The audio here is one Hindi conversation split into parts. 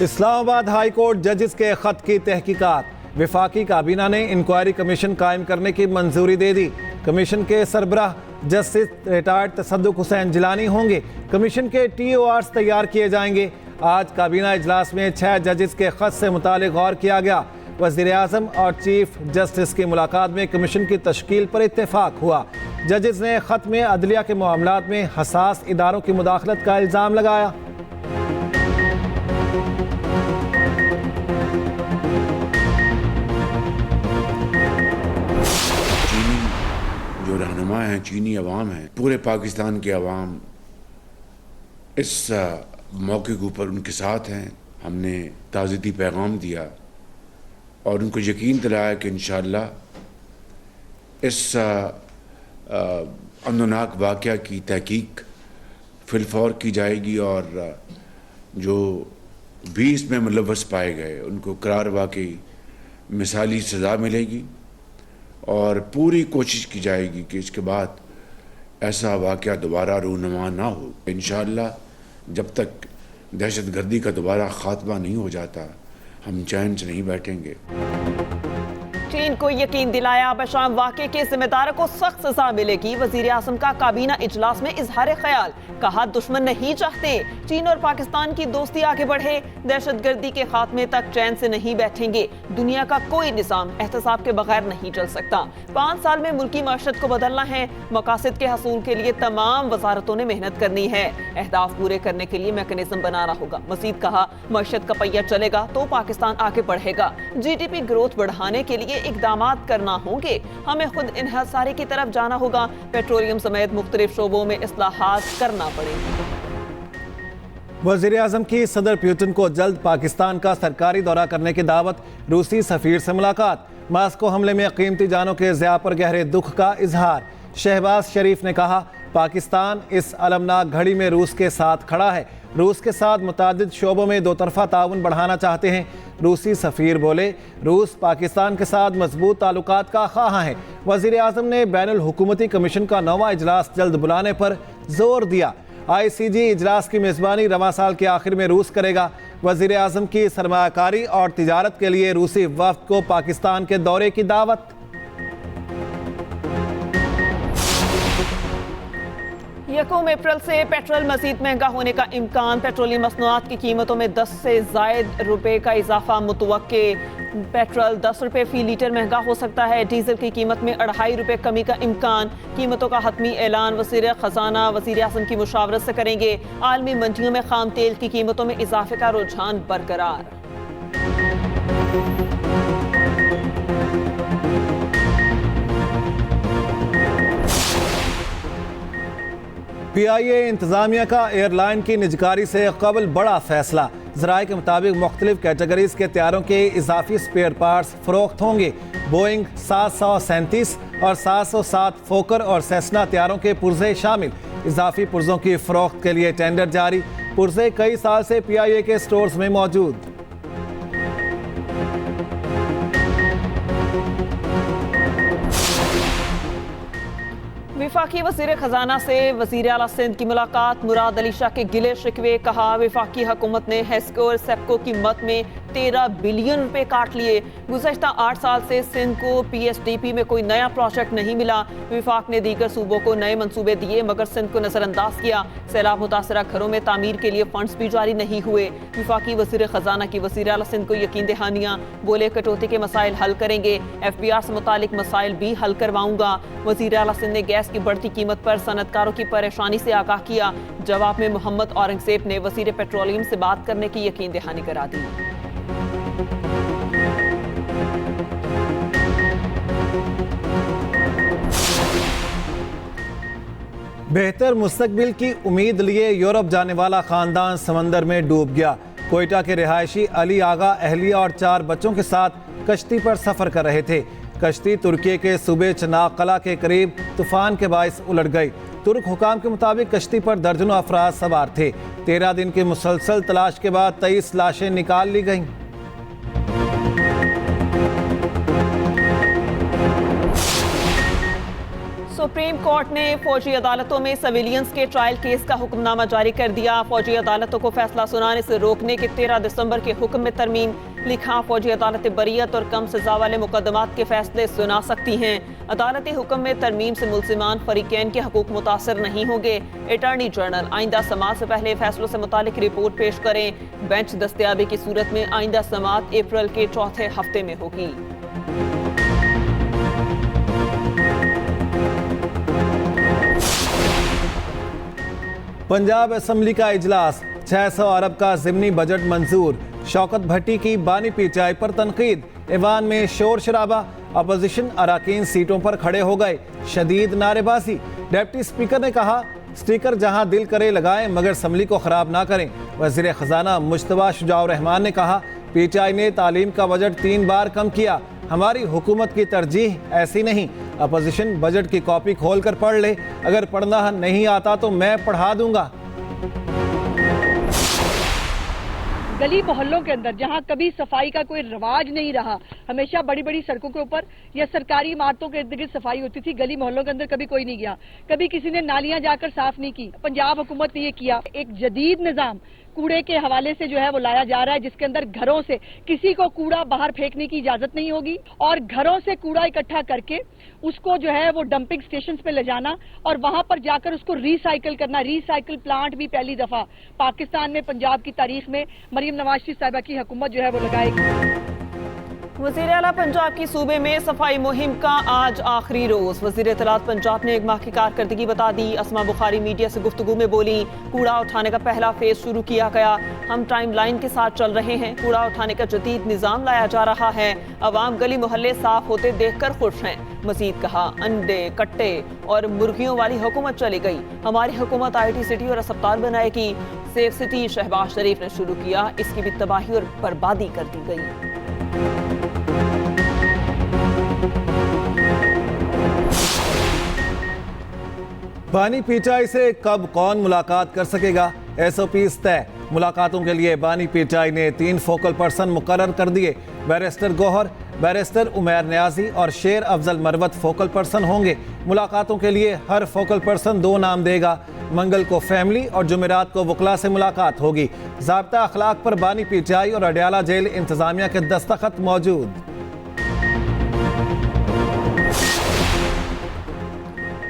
इस्लामाबाद हाई कोर्ट जजेस के खत की तहकीकात। वफाकी काबीना ने इंक्वायरी कमीशन कायम करने की मंजूरी दे दी। कमीशन के सरबराह जस्टिस रिटायर्ड तसद्दुक हुसैन जिलानी होंगे। कमीशन के TORs तैयार किए जाएंगे। आज काबीना इजलास में 6 जजेस के खत से मुतालिक गौर किया गया। वज़ीर आज़म और चीफ जस्टिस की मुलाकात में कमीशन की तश्कील पर इत्तेफाक हुआ। जजेस ने खत में अदलिया के मामलात में हसास इदारों की मुदाखलत का इल्ज़ाम लगाया। जो रहनुमा हैं, चीनी अवाम है, पूरे पाकिस्तान की अवाम इस मौके के ऊपर उनके साथ हैं। हमने ताज़ीदी पैगाम दिया और उनको यकीन दिलाया कि इंशाअल्लाह इस अमननाक वाक़या की तहकीक फिलफौर की जाएगी और जो 20 में मुलव्वस पाए गए उनको करार वाकई मिसाली सज़ा मिलेगी और पूरी कोशिश की जाएगी कि इसके बाद ऐसा वाक़या दोबारा रूनुमा ना हो। इंशाअल्लाह जब तक दहशतगर्दी का दोबारा ख़ात्मा नहीं हो जाता हम चैन से नहीं बैठेंगे। चीन को यकीन दिलाया बशाम वाक़े के जिम्मेदारों को सख्त सजा मिलेगी। वज़ीर आज़म का काबीना इजलास में इजहार ख्याल, कहा दुश्मन नहीं चाहते चीन और पाकिस्तान की दोस्ती आगे बढ़े, दहशतगर्दी के खात्मे तक चैन से नहीं बैठेंगे। दुनिया का कोई निज़ाम एहतसाब के बगैर नहीं चल सकता। 5 साल में मुल्की माशरत को बदलना है। मकासद के हसूल के लिए तमाम वजारतों ने मेहनत करनी है। अहदाफ पूरे करने के लिए मैकेनिज्म बनाना होगा। मजीद कहा मईशत का पहिया चलेगा तो पाकिस्तान आगे बढ़ेगा। GDP ग्रोथ बढ़ाने के लिए इकदामात करना होंगे। हमें खुद इन्हिसारी की तरफ जाना होगा। पेट्रोलियम समेत मुख्तलिफ शोबों में इस्लाहात करना पड़ेगा। वज़ीर आज़म की सदर पुतिन को जल्द पाकिस्तान का सरकारी दौरा करने की दावत। रूसी सफ़ीर से मुलाकात। मास्को हमले में कीमती जानों के ज़िया पर गहरे दुख का इजहार। शहबाज शरीफ ने कहा पाकिस्तान इस अलमनाक घड़ी में रूस के साथ खड़ा है। रूस के साथ मुतादिद शोबों में दो तरफ़ा ताउन बढ़ाना चाहते हैं। रूसी सफ़ीर बोले रूस पाकिस्तान के साथ मजबूत ताल्लुकात का ख्वाह है। वज़ीर आज़म ने बैनुल हुकूमती कमीशन का 9वां इजलास जल्द बुलाने पर जोर दिया। ICG इजलास की मेज़बानी रवां साल के आखिर में रूस करेगा। वज़ीर आज़म की सरमायाकारी और तिजारत के लिए रूसी वफ़द को पाकिस्तान के दौरे की दावत। यकम अप्रैल से पेट्रोल मजीद महंगा होने का इम्कान। पेट्रोलियम मसनूआत की कीमतों में 10 से ज़ायद रुपए का इजाफा मुतवक्के। पेट्रोल 10 रुपए फी लीटर महंगा हो सकता है। डीजल की कीमत में 2.5 रुपए कमी का इम्कान। कीमतों का हतमी ऐलान वज़ीर ख़जाना वज़ीर आज़म की मुशावरत से करेंगे। आलमी मंडियों में खाम तेल की कीमतों में इजाफे का रुझान बरकरार। PIA इंतज़ामिया का एयरलाइन की निजकारी से कबल बड़ा फैसला। ज़राए के मुताबिक मुख्तलिफ कैटेगरीज के तैयारों के इजाफी स्पेयर पार्ट्स फ़रोख्त होंगे। बोइंग 737 और 707 फोकर और सेस्ना तैयारों के पुर्जे शामिल। इजाफी पुर्जों की फ़रोख्त के लिए टेंडर जारी। पुर्जे कई साल से PIA के स्टोर्स में मौजूद। वफाकी वज़ीर ख़जाना से वज़ीर आला सिंध की मुलाकात। मुराद अली शाह के गिले शिकवे, कहा वफाकी हुकूमत ने हेस्को और सेप्को की मद में 13 बिलियन रुपए काट लिए। गुज़श्ता 8 साल से सिंध को PSDP में कोई नया प्रोजेक्ट नहीं मिला। वफाक ने दीगर सूबों को नए मंसूबे दिए मगर सिंध को नज़रअंदाज किया। सैलाब मुतासरा घरों में तामीर के लिए फंड्स भी जारी नहीं हुए। वफाकी वज़ीर ख़जाना की वज़ीर आला सिंध को यकीन दहानियाँ। बोले कटौती के मसाइल हल करेंगे। FBR से मुतालिक मसाइल भी हल करवाऊंगा। वज़ीर आला सिंध ने गैस की बढ़ती कीमत पर सनतकारों की परेशानी से आगाह किया। जवाब में मोहम्मद औरंगजेब ने वज़ीर पेट्रोलियम से बात करने की यकीन दहानी करा दी। बेहतर मुस्तकबिल की उम्मीद लिए यूरोप जाने वाला खानदान समंदर में डूब गया। कोयटा के रिहायशी अली आगा अहलिया और 4 बच्चों के साथ कश्ती पर सफर कर रहे थे। कश्ती तुर्की के सूबे चनाब कला के करीब तूफान के बायस उलट गई। तुर्क हुकाम के मुताबिक कश्ती पर दर्जनों अफराद सवार थे। 13 दिन की मुसलसल तलाश के बाद 23 लाशें निकाल ली गईं। सुप्रीम कोर्ट ने फौजी अदालतों में सिविलियंस के ट्रायल केस का हुक्मनामा जारी कर दिया। फौजी अदालतों को फैसला सुनाने से रोकने के 13 दिसंबर के हुक्म में तरमीम। लिखा, फौजी अदालतें बरीयत और कम सजा वाले मुकदमात के फैसले सुना सकती हैं। अदालती हुक्म में तरमीम से मुल्जिमान फरीकैन के हकूक मुतासर नहीं होंगे। अटॉर्नी जनरल आइंदा समाअत से पहले फैसलों से मुतालिक रिपोर्ट पेश करें। बेंच दस्तयाबी की सूरत में आइंदा समाअत अप्रैल के चौथे हफ्ते में होगी। पंजाब असेंबली का इजलास, 600 अरब का ज़िमनी बजट मंजूर। शौकत भट्टी की बानी पीचाई पर तनकीद। ऐवान में शोर शराबा, अपोजिशन अराकीन सीटों पर खड़े हो गए। शदीद नारेबाजी। डिप्टी स्पीकर ने कहा, स्टीकर जहां दिल करे लगाएं मगर असम्बली को खराब ना करें। वज़ीर ख़जाना मुश्तबा शुजाउर रहमान ने कहा, पीचाई ने तालीम का बजट 3 बार कम किया। हमारी हुकूमत की तरजीह ऐसी नहीं। अपोजिशन बजट की कॉपी खोल कर पढ़ ले, अगर पढ़ना नहीं आता तो मैं पढ़ा दूंगा। गली मोहल्लों के अंदर जहां कभी सफाई का कोई रिवाज नहीं रहा, हमेशा बड़ी बड़ी सड़कों के ऊपर या सरकारी इमारतों के इर्द गिर्द सफाई होती थी। गली मोहल्लों के अंदर कभी कोई नहीं गया, कभी किसी ने नालियां जाकर साफ नहीं की। पंजाब हुकूमत ने ये किया। एक जदीद निजाम कूड़े के हवाले से जो है वो लाया जा रहा है, जिसके अंदर घरों से किसी को कूड़ा बाहर फेंकने की इजाजत नहीं होगी और घरों से कूड़ा इकट्ठा करके उसको जो है वो डंपिंग स्टेशन पे ले जाना और वहां पर जाकर उसको रिसाइकिल करना। रिसाइकिल प्लांट भी पहली दफा पाकिस्तान में, पंजाब की तारीख में मरियम नवाज शरीफ साहिबा की हुकूमत जो है वो लगाएगी। वज़ीर आला पंजाब की सूबे में सफाई मुहिम का आज आखिरी रोज। वज़ीर इत्तलात पंजाब ने 1 माह की कारकर्दगी बता दी। अस्मा बुखारी मीडिया से गुफ्तगू में बोली, कूड़ा उठाने का पहला फेज शुरू किया गया। हम टाइम लाइन के साथ चल रहे हैं। कूड़ा उठाने का जदीद निज़ाम लाया जा रहा है। अवाम गली मोहल्ले साफ होते देखकर खुश हैं। मजीद कहा, अंडे, कट्टे और मुर्गियों वाली हुकूमत चली गई। हमारी हुकूमत IT सिटी और अस्पताल बनाएगी। सेफ सिटी शहबाज शरीफ ने शुरू किया, इसकी भी तबाही और बर्बादी कर दी गई। बानी पीचाई से कब कौन मुलाकात कर सकेगा, SOPs तय। मुलाकातों के लिए बानी पीचाई ने 3 फोकल पर्सन मुकर्रर कर दिए। बैरिस्टर गौहर, बैरिस्टर उमैर न्याजी और शेर अफजल मरवत फोकल पर्सन होंगे। मुलाकातों के लिए हर फोकल पर्सन 2 नाम देगा। मंगल को फैमिली और जुमेरात को वकला से मुलाकात होगी। ज़ाब्ता अखलाक पर बानी पीचाई और अडयाला जेल इंतजामिया के दस्तखत मौजूद।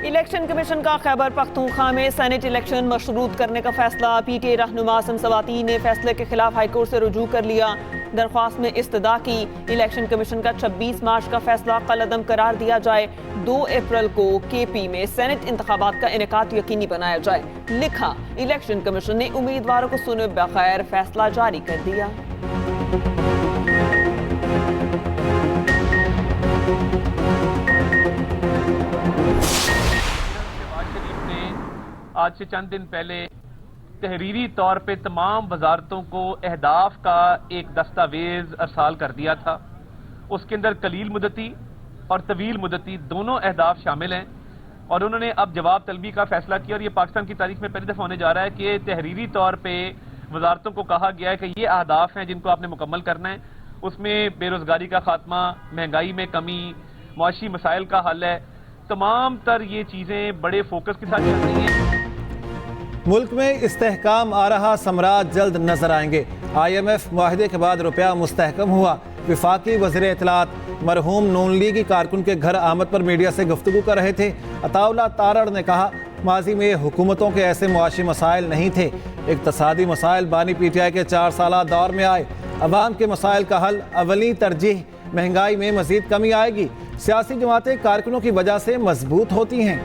इलेक्शन कमीशन का खैबर पख्तूनख्वा में सेनेट इलेक्शन मशरूत करने का फैसला। PTA रहनुमा आसिम सवाती ने फैसले के खिलाफ हाईकोर्ट से रुजू कर लिया। दरख्वास्त में इस्तदा की इलेक्शन कमीशन का 26 मार्च का फैसला कलअदम करार दिया जाए। 2 अप्रैल को KP में सेनेट इंतखाबात का इनेकाद यकीनी बनाया जाए। लिखा, इलेक्शन कमीशन ने उम्मीदवारों को सुने बगैर फैसला जारी कर दिया। आज से चंद दिन पहले तहरीरी तौर पे तमाम वजारतों को अहदाफ का एक दस्तावेज अरसाल कर दिया था। उसके अंदर कलील मुद्दती और तवील मुद्दती दोनों अहदाफ शामिल हैं और उन्होंने अब जवाब तलबी का फैसला किया और ये पाकिस्तान की तारीख में पहली दफा होने जा रहा है कि तहरीरी तौर पे वजारतों को कहा गया है कि ये अहदाफ हैं जिनको आपने मुकम्मल करना है। उसमें बेरोजगारी का खात्मा, महंगाई में कमी, मुआशी मसाइल का हल है। तमाम तर ये चीजें बड़े फोकस के साथ चल रही हैं। मुल्क में इस्तेहकाम आ रहा, समराज जल्द नजर आएंगे। IMF मुआहदे के बाद रुपया मुस्तहकम हुआ। विफाकी वज़ीर इत्तलात मरहूम नून लीगी कारकुन के घर आमद पर मीडिया से गुफ्तगू कर रहे थे। अताउल्ला तारड़ ने कहा, माजी में हुकूमतों के ऐसे मुआशी मसाइल नहीं थे। इक्तसादी मसाइल बानी PTI के 4 साला दौर में आए। अवाम के मसाइल का हल अवली तरजीह। महंगाई में मजीद कमी आएगी। सियासी जमातें कारकुनों की वजह से मजबूत होती हैं।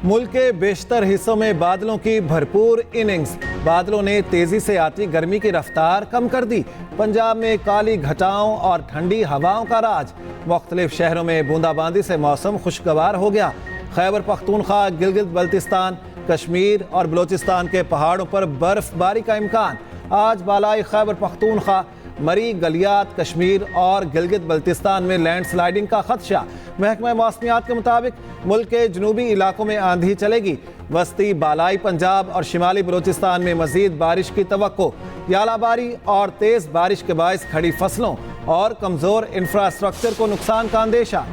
मुल्क के बेशतर हिस्सों में बादलों की भरपूर इनिंग्स। बादलों ने तेजी से आती गर्मी की रफ्तार कम कर दी। पंजाब में काली घटाओं और ठंडी हवाओं का राज। मुख्तलिफ शहरों में बूंदाबांदी से मौसम खुशगवार हो गया। खैबर पख्तूनख्वा, गिलगित बल्तिस्तान, कश्मीर और बलोचिस्तान के पहाड़ों पर बर्फबारी का इम्कान। आज बालाई खैबर पख्तूनख्वा, मरी, गलियात, कश्मीर और गिलगित बल्तिस्तान में लैंडस्लाइडिंग का खदशा। महकमा मौसमियात के मुताबिक मुल्क के जनूबी इलाकों में आंधी चलेगी। वस्ती बालाई पंजाब और शिमाली बलूचिस्तान में मजीद बारिश की तवक्को। यालाबारी और तेज बारिश के बायस खड़ी फसलों और कमजोर इंफ्रास्ट्रक्चर को नुकसान का अंदेशा।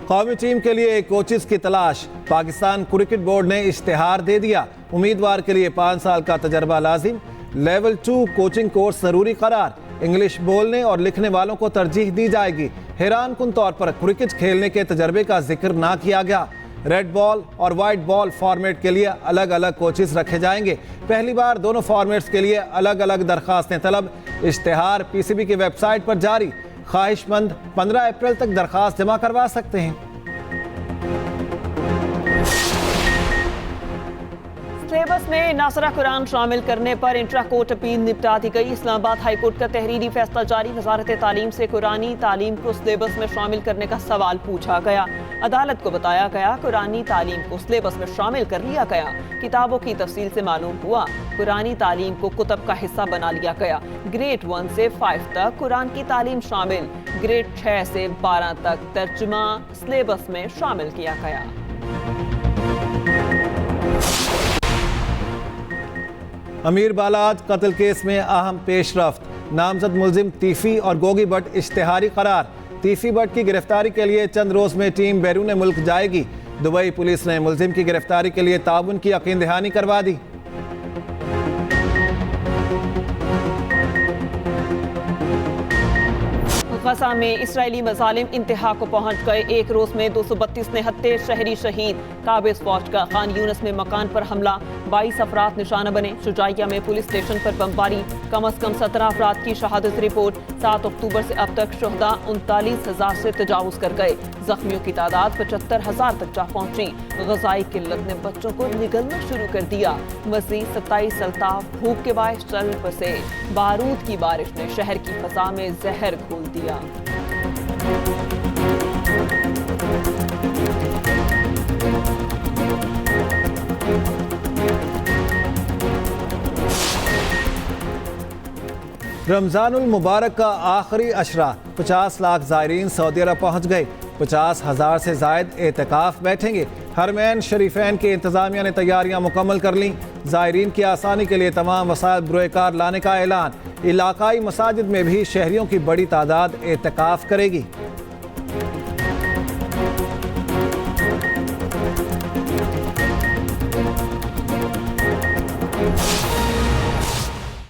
कौमी टीम के लिए कोचेस की तलाश। पाकिस्तान क्रिकेट बोर्ड ने इश्तिहार दे दिया। उम्मीदवार के लिए 5 साल का तजर्बा लाजिम। लेवल 2 कोचिंग कोर्स जरूरी करार। इंग्लिश बोलने और लिखने वालों को तरजीह दी जाएगी। हैरान कुन तौर पर क्रिकेट खेलने के तजर्बे का जिक्र ना किया गया। रेड बॉल और वाइट बॉल फॉर्मेट के लिए अलग अलग कोचेस रखे जाएंगे। पहली बार दोनों फॉर्मेट्स के लिए अलग अलग दरखास्तें तलब। इश्तिहार पीसीबी की वेबसाइट पर जारी। ख्वाहिशमंद 15 अप्रैल तक दरखास्त जमा करवा सकते हैं। सिलेबस में नासरा कुरान शामिल करने पर इंट्रा कोर्ट अपील निपटा दी गई। इस्लामाबाद हाई कोर्ट का तहरीरी फैसला जारी। वजारत तालीम से कुरानी तालीम को सिलेबस में शामिल करने का सवाल पूछा गया। अदालत को बताया गया कुरानी तालीम को सिलेबस में शामिल कर लिया गया। किताबों की तफसील से मालूम हुआ कुरानी तालीम को कुतब का हिस्सा बना लिया गया। ग्रेड 1 से 5 तक कुरान की तालीम शामिल। ग्रेड 6 से 12 तक तर्जुमा सिलेबस में शामिल किया गया। अमीर बालाज कत्ल केस में अहम पेशरफ्त। नामजद मुलजिम तीफी और गोगी भट्ट इश्तिहारी करार। तीफी भट्ट की गिरफ्तारी के लिए चंद रोज में टीम बैरून मुल्क जाएगी। दुबई पुलिस ने मुलजिम की गिरफ्तारी के लिए ताउन की यकीन दहानी करवा दी। गजा में इसराइली मजालिम इंतहा को पहुंच गए। एक रोज में 232 निहत्ते शहरी शहीद। काबिज फौज का खान यूनिस में मकान पर हमला। 22 अफराद निशाना बने। शुजाइया में पुलिस स्टेशन पर बमबारी। कम अज कम 17 अफराद की शहादत रिपोर्ट। 7 अक्टूबर से अब तक शुहदा 39,000 से तजावुज कर गए। जख्मियों की तादाद 75,000 तक जा पहुंची। गजाई किल्लत ने बच्चों को निगलना शुरू कर दिया। मजीद 27 अल्ताफ भूख के बायस चल बसे। बारूद की बारिश ने शहर की फजा में जहर घोल दिया। रमजानुल मुबारक का आखिरी अशरा। 50 लाख ज़ायरीन सऊदी अरब पहुँच गए। 50,000 से जायद एतकाफ बैठेंगे। हरमैन शरीफैन की इंतजामिया ने तैयारियां मुकम्मल कर लीं। ज़ायरीन की आसानी के लिए तमाम वसाइल बरोकार लाने का ऐलान। इलाकाई मसाजिद में भी शहरियों की बड़ी तादाद एतकाफ करेगी।